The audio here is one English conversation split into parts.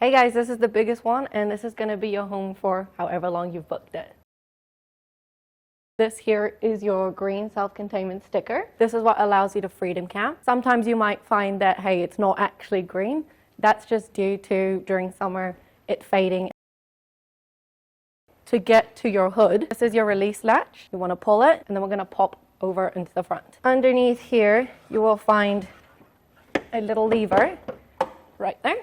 Hey guys, this is the biggest one, and this is going to be your home for however long you've booked it. This here is your green self-containment sticker. This is what allows you to freedom camp. Sometimes you might find that, hey, it's not actually green. That's just due to, during summer, it fading. To get to your hood, this is your release latch. You want to pull it, and then we're going to pop over into the front. Underneath here, you will find a little lever right there.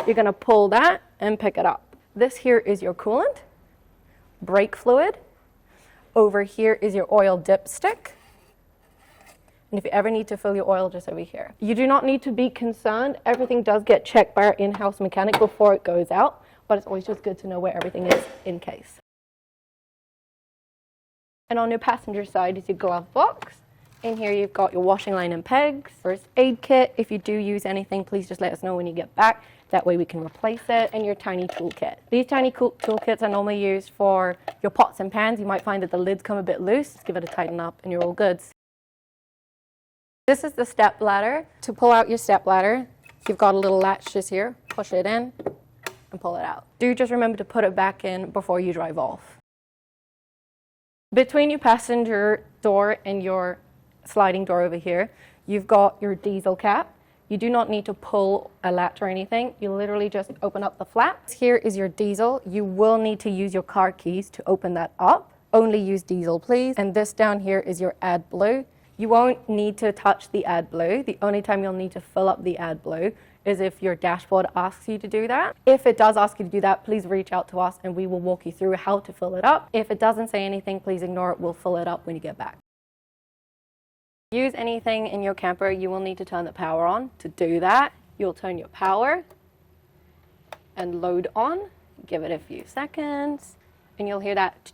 You're going to pull that and pick it up. This here is your coolant, brake fluid. Over here is your oil dipstick. And if you ever need to fill your oil, just over here. You do not need to be concerned. Everything does get checked by our in-house mechanic before it goes out, but it's always just good to know where everything is in case. And on your passenger side is your glove box. In here you've got your washing line and pegs, first aid kit. If you do use anything, please just let us know when you get back. That way we can replace it, and your tiny toolkit. These tiny toolkits are normally used for your pots and pans. You might find that the lids come a bit loose. Just give it a tighten up and you're all good. This is the step ladder. To pull out your step ladder, you've got a little latch just here. Push it in and pull it out. Do just remember to put it back in before you drive off. Between your passenger door and your sliding door over here, you've got your diesel cap. You do not need to pull a latch or anything. You literally just open up the flaps. Here is your diesel. You will need to use your car keys to open that up. Only use diesel, please. And this down here is your AdBlue. You won't need to touch the AdBlue. The only time you'll need to fill up the AdBlue is if your dashboard asks you to do that. If it does ask you to do that, please reach out to us and we will walk you through how to fill it up. If it doesn't say anything, please ignore it. We'll fill it up when you get back. Use anything in your camper, you will need to turn the power on. To do that, you'll turn your power and load on. Give it a few seconds and you'll hear that.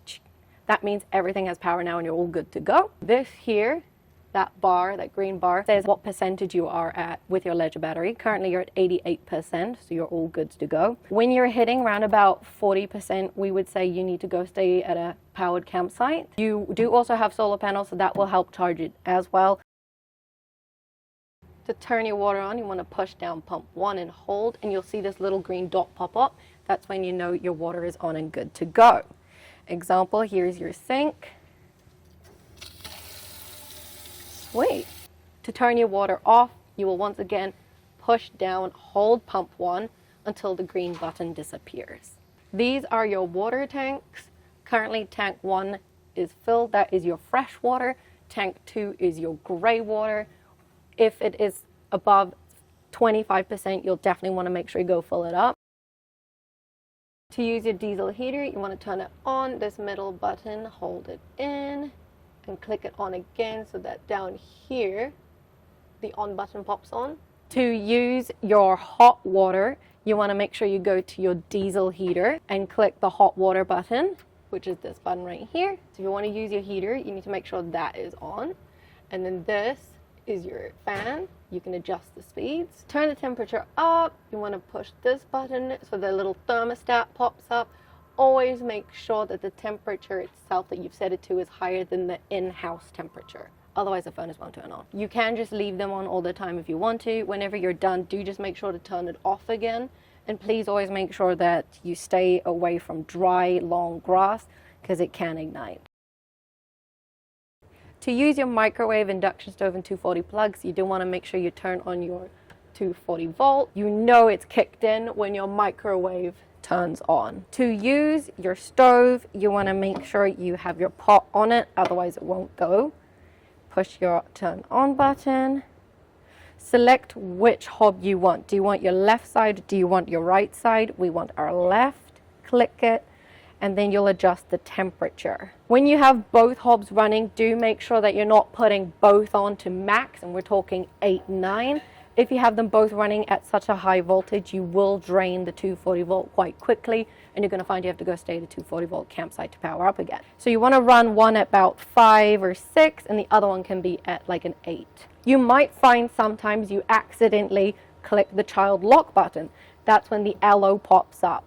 That means everything has power now and you're all good to go. This here, that bar, that green bar, says what percentage you are at with your Ledger battery. Currently you're at 88%, so you're all good to go. When you're hitting around about 40%, we would say you need to go stay at a powered campsite. You do also have solar panels, so that will help charge it as well. To turn your water on, you want to push down pump 1 and hold, and you'll see this little green dot pop up. That's when you know your water is on and good to go. Example, here's your sink. Sweet. To turn your water off, you will once again push down, hold pump 1 until the green button disappears. These are your water tanks. Currently tank 1 is filled, that is your fresh water. Tank 2 is your gray water. If it is above 25%, you'll definitely want to make sure you go fill it up. To use your diesel heater, you want to turn it on, this middle button, hold it in, and click it on again so that down here, the on button pops on. To use your hot water, you want to make sure you go to your diesel heater and click the hot water button, which is this button right here. So if you want to use your heater, you need to make sure that is on. And then this is your fan. You can adjust the speeds. Turn the temperature up. You want to push this button so the little thermostat pops up. Always make sure that the temperature itself that you've set it to is higher than the in-house temperature. Otherwise the furnace won't turn on. You can just leave them on all the time if you want to. Whenever you're done, do just make sure to turn it off again. And please always make sure that you stay away from dry, long grass because it can ignite. To use your microwave, induction stove and 240 plugs, you do want to make sure you turn on your 240 volt. You know it's kicked in when your microwave turns on. To use your stove, you want to make sure you have your pot on it, otherwise it won't go. Push your turn on button. Select which hob you want. Do you want your left side? Do you want your right side? We want our left. Click it, and then you'll adjust the temperature. When you have both hobs running, do make sure that you're not putting both on to max, and we're talking 8, 9. If you have them both running at such a high voltage, you will drain the 240 volt quite quickly, and you're going to find you have to go stay at a 240 volt campsite to power up again. So you want to run one at about 5 or 6, and the other one can be at like an 8. You might find sometimes you accidentally click the child lock button. That's when the LO pops up.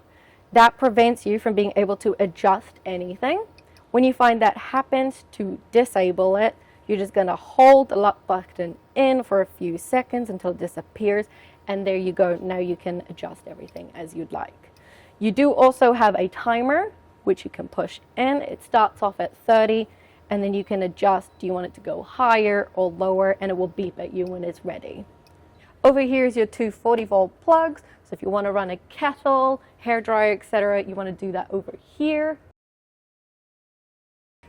That prevents you from being able to adjust anything. When you find that happens, to disable it, you're just going to hold the lock button in for a few seconds until it disappears, And there you go. Now you can adjust everything as you'd like. You do also have a timer, which you can push in. It starts off at 30, and then you can adjust. Do you want it to go higher or lower? And it will beep at you when it's ready. Over here is your two 40-volt plugs. So if you want to run a kettle, hairdryer, etc., you want to do that over here.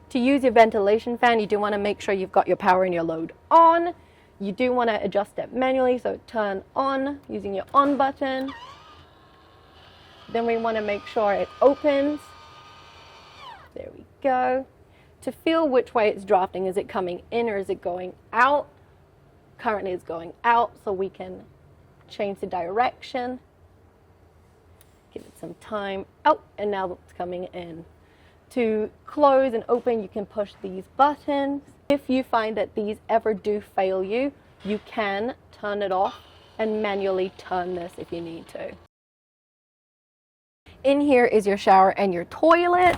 To use your ventilation fan, you do want to make sure you've got your power and your load on. You do want to adjust it manually, so turn on using your on button. Then we want to make sure it opens. There we go. To feel which way it's drafting, is it coming in or is it going out? Currently it's going out, so we can change the direction. Give it some time. Oh, and now it's coming in. To close and open, you can push these buttons. If you find that these ever do fail you, you can turn it off and manually turn this if you need to. In here is your shower and your toilet.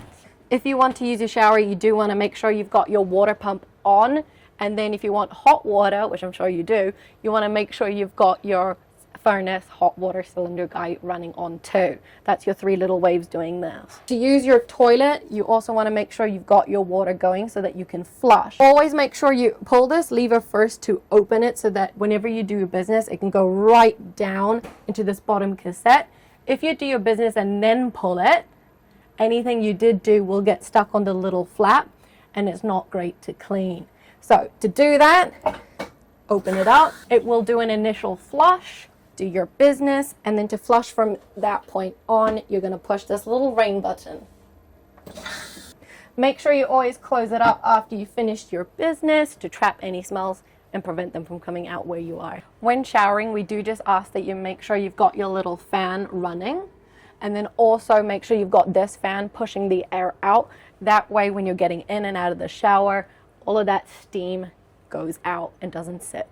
If you want to use your shower, you do want to make sure you've got your water pump on. And then if you want hot water, which I'm sure you do, you want to make sure you've got your furnace hot water cylinder guy running on too. That's your 3 little waves doing this. To use your toilet, you also want to make sure you've got your water going so that you can flush. Always make sure you pull this lever first to open it so that whenever you do your business, it can go right down into this bottom cassette. If you do your business and then pull it, anything you did do will get stuck on the little flap and it's not great to clean. So to do that, open it up. It will do an initial flush. Do your business, and then to flush from that point on, you're going to push this little rain button. Make sure you always close it up after you finished your business to trap any smells and prevent them from coming out where you are. When showering, we do just ask that you make sure you've got your little fan running, and then also make sure you've got this fan pushing the air out. That way when you're getting in and out of the shower, all of that steam goes out and doesn't sit.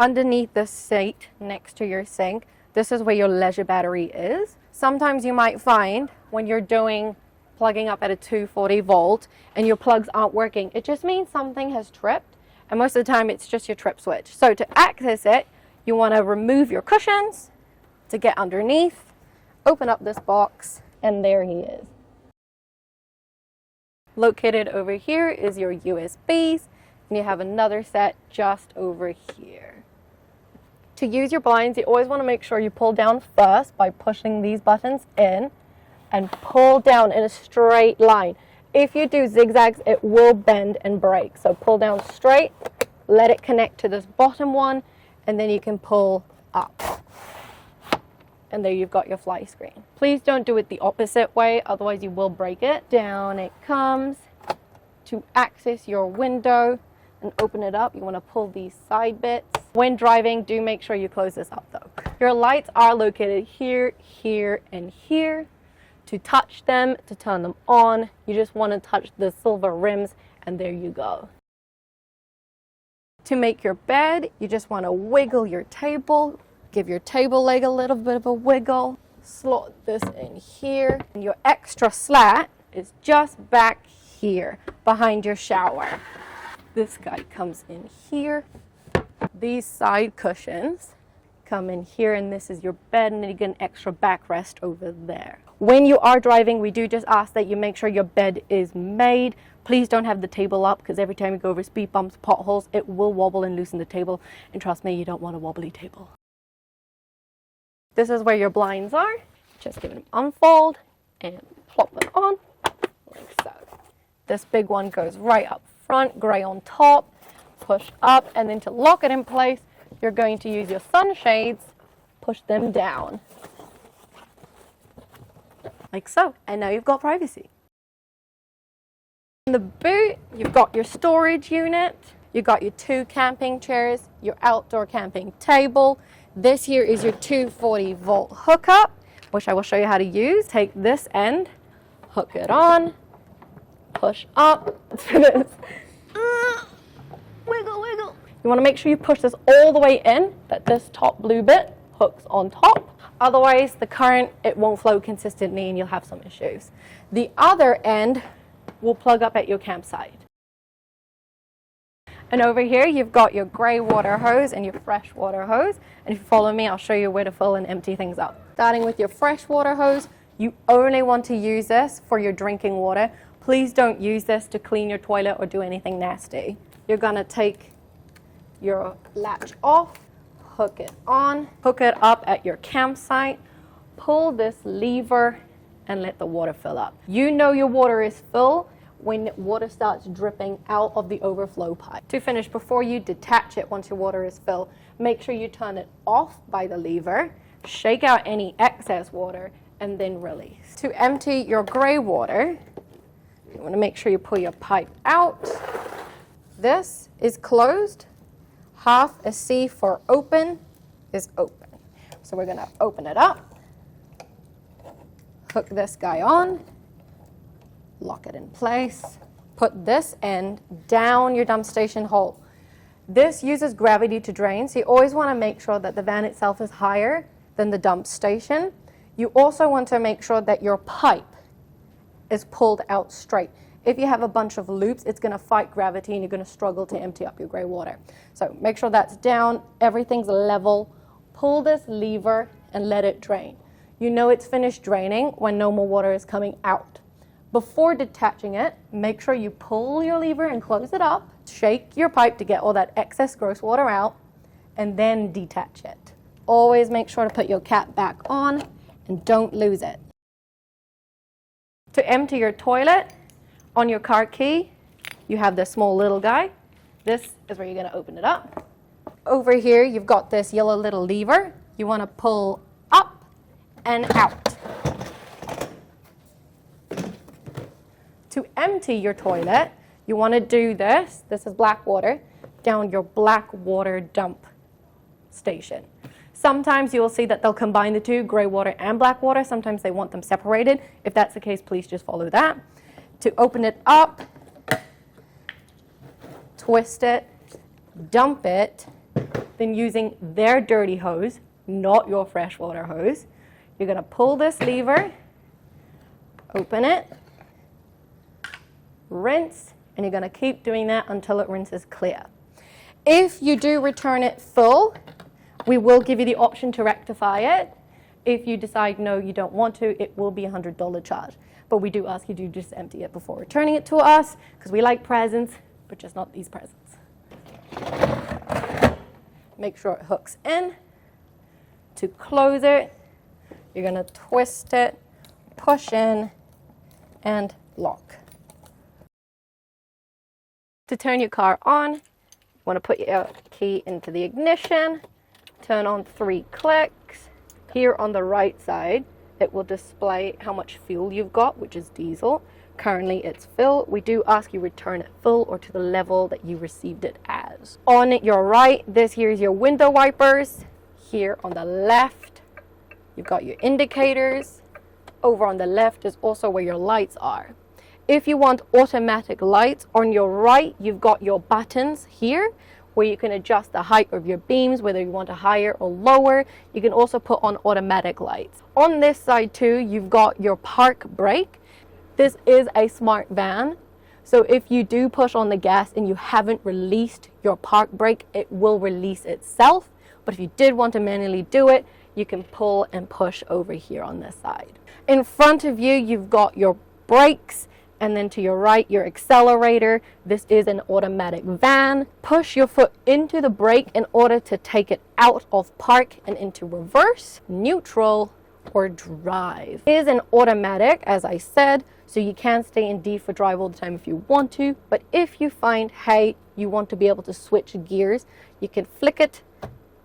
Underneath the seat next to your sink, this is where your leisure battery is. Sometimes you might find when you're plugging up at a 240 volt and your plugs aren't working, it just means something has tripped, and most of the time it's just your trip switch. So to access it, you want to remove your cushions to get underneath, open up this box, and there he is. Located over here is your USBs, and you have another set just over here. To use your blinds, you always want to make sure you pull down first by pushing these buttons in and pull down in a straight line. If you do zigzags, it will bend and break. So pull down straight, let it connect to this bottom one, and then you can pull up. And there you've got your fly screen. Please don't do it the opposite way, otherwise you will break it. Down it comes. To access your window and open it up, you want to pull these side bits. When driving, do make sure you close this up though. Your lights are located here, here, and here. To touch them, to turn them on, you just want to touch the silver rims, and there you go. To make your bed, you just want to wiggle your table, give your table leg a little bit of a wiggle, slot this in here, and your extra slat is just back here behind your shower. This guy comes in here. These side cushions come in here, and this is your bed, and then you get an extra backrest over there. When you are driving, we do just ask that you make sure your bed is made. Please don't have the table up, because every time you go over speed bumps, potholes, it will wobble and loosen the table, and trust me, you don't want a wobbly table. This is where your blinds are. Just give them unfold and plop them on like so. This big one goes right up front, gray on top, push up, and then to lock it in place, you're going to use your sunshades, push them down. Like so, and now you've got privacy. In the boot, you've got your storage unit, you've got your 2 camping chairs, your outdoor camping table. This here is your 240 volt hookup, which I will show you how to use. Take this end, hook it on, push up to this. Wiggle, wiggle. You want to make sure you push this all the way in, that this top blue bit hooks on top. Otherwise, the current, it won't flow consistently and you'll have some issues. The other end will plug up at your campsite. And over here, you've got your gray water hose and your fresh water hose. And if you follow me, I'll show you where to fill and empty things up. Starting with your fresh water hose, you only want to use this for your drinking water. Please don't use this to clean your toilet or do anything nasty. You're gonna take your latch off, hook it on, hook it up at your campsite, pull this lever, and let the water fill up. You know your water is full when water starts dripping out of the overflow pipe. To finish, before you detach it once your water is filled, make sure you turn it off by the lever, shake out any excess water, and then release. To empty your gray water, you want to make sure you pull your pipe out. This is closed. Half a C for open is open. So we're going to open it up, hook this guy on, lock it in place, put this end down your dump station hole. This uses gravity to drain, so you always want to make sure that the van itself is higher than the dump station. You also want to make sure that your pipe is pulled out straight. If you have a bunch of loops, it's going to fight gravity and you're going to struggle to empty up your gray water. So make sure that's down, everything's level. Pull this lever and let it drain. You know it's finished draining when no more water is coming out. Before detaching it, make sure you pull your lever and close it up, shake your pipe to get all that excess gross water out, and then detach it. Always make sure to put your cap back on and don't lose it. To empty your toilet, on your car key, you have this small little guy. This is where you're going to open it up. Over here, you've got this yellow little lever. You want to pull up and out. To empty your toilet, you want to do this is black water, down your black water dump station. Sometimes you will see that they'll combine the two, gray water and black water. Sometimes they want them separated. If that's the case, please just follow that. To open it up, twist it, dump it, then using their dirty hose, not your freshwater hose, you're going to pull this lever, open it, rinse, and you're going to keep doing that until it rinses clear. If you do return it full, we will give you the option to rectify it. If you decide no, you don't want to, it will be a $100 charge. But we do ask you to just empty it before returning it to us, because we like presents, but just not these presents. Make sure it hooks in. To close it, you're going to twist it, push in, and lock. To turn your car on, you want to put your key into the ignition, turn on 3 clicks. Here on the right side, it will display how much fuel you've got, which is diesel. Currently it's full. We do ask you return it full or to the level that you received it as. On your right, this here is your window wipers. Here on the left, you've got your indicators. Over on the left is also where your lights are. If you want automatic lights, on your right, you've got your buttons here, where you can adjust the height of your beams, whether you want a higher or lower. You can also put on automatic lights. On this side too, you've got your park brake. This is a smart van, so if you do push on the gas and you haven't released your park brake, it will release itself. But if you did want to manually do it, you can pull and push over here on this side. In front of you, you've got your brakes. And then to your right, your accelerator. This is an automatic van. Push your foot into the brake in order to take it out of park and into reverse, neutral, or drive. It is an automatic, as I said, so you can stay in D for drive all the time if you want to. But if you find, hey, you want to be able to switch gears, you can flick it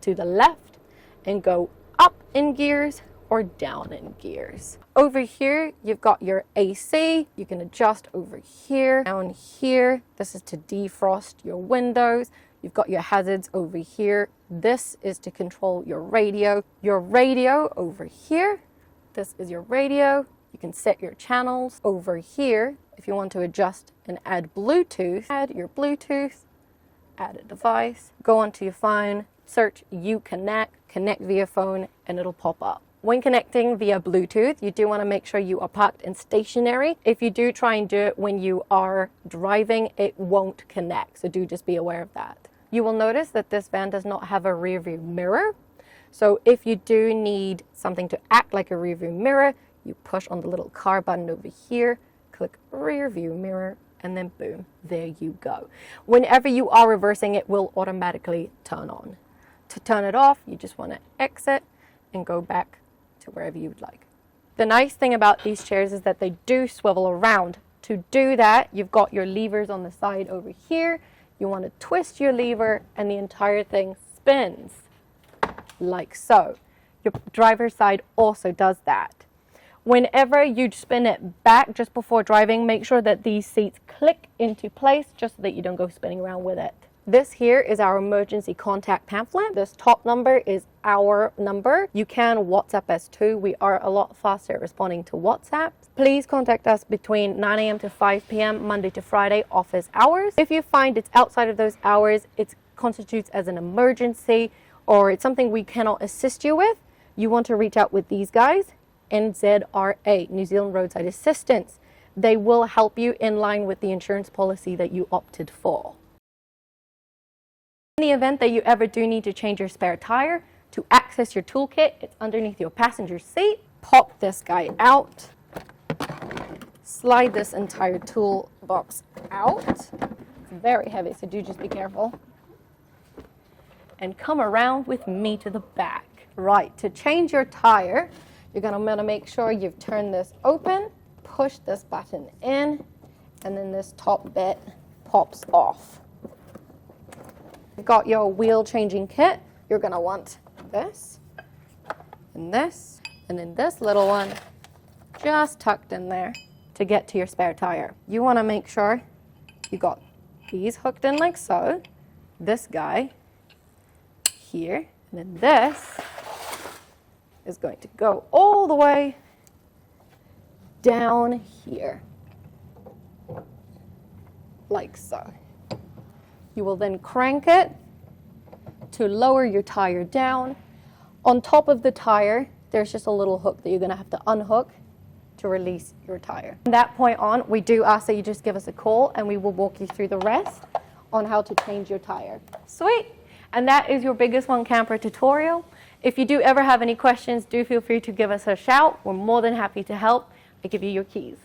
to the left and go up in gears or down in gears. Over here, you've got your AC. You can adjust over here, down here. This is to defrost your windows. You've got your hazards over here. This is to control your radio. Your radio over here. This is your radio. You can set your channels over here. If you want to adjust and add Bluetooth, add your Bluetooth, add a device, go onto your phone, search Uconnect, connect via phone, and it'll pop up. When connecting via Bluetooth, you do want to make sure you are parked and stationary. If you do try and do it when you are driving, it won't connect. So do just be aware of that. You will notice that this van does not have a rear view mirror. So if you do need something to act like a rear view mirror, you push on the little car button over here, click rear view mirror, and then boom, there you go. Whenever you are reversing, it will automatically turn on. To turn it off, you just want to exit and go back to wherever you would like. The nice thing about these chairs is that they do swivel around. To do that, you've got your levers on the side over here. You want to twist your lever and the entire thing spins like so. Your driver's side also does that. Whenever you spin it back just before driving, make sure that these seats click into place just so that you don't go spinning around with it. This here is our emergency contact pamphlet. This top number is our number. You can WhatsApp us too. We are a lot faster at responding to WhatsApp. Please contact us between 9 a.m. to 5 p.m. Monday to Friday office hours. If you find it's outside of those hours, it constitutes as an emergency or it's something we cannot assist you with, you want to reach out with these guys, NZRA, New Zealand Roadside Assistance. They will help you in line with the insurance policy that you opted for. In the event that you ever do need to change your spare tire, to access your toolkit, it's underneath your passenger seat. Pop this guy out. Slide this entire toolbox out. It's very heavy, so do just be careful. And come around with me to the back. Right, to change your tire, you're going to make sure you've turned this open, push this button in, and then this top bit pops off. You've got your wheel changing kit. You're going to want this, and then this little one just tucked in there to get to your spare tire. You want to make sure you got these hooked in like so, this guy here, and then this is going to go all the way down here, like so. You will then crank it to lower your tire down. On top of the tire, there's just a little hook that you're going to have to unhook to release your tire. From that point on, we do ask that you just give us a call and we will walk you through the rest on how to change your tire. Sweet! And that is your Biggest One Camper tutorial. If you do ever have any questions, do feel free to give us a shout. We're more than happy to help. I give you your keys.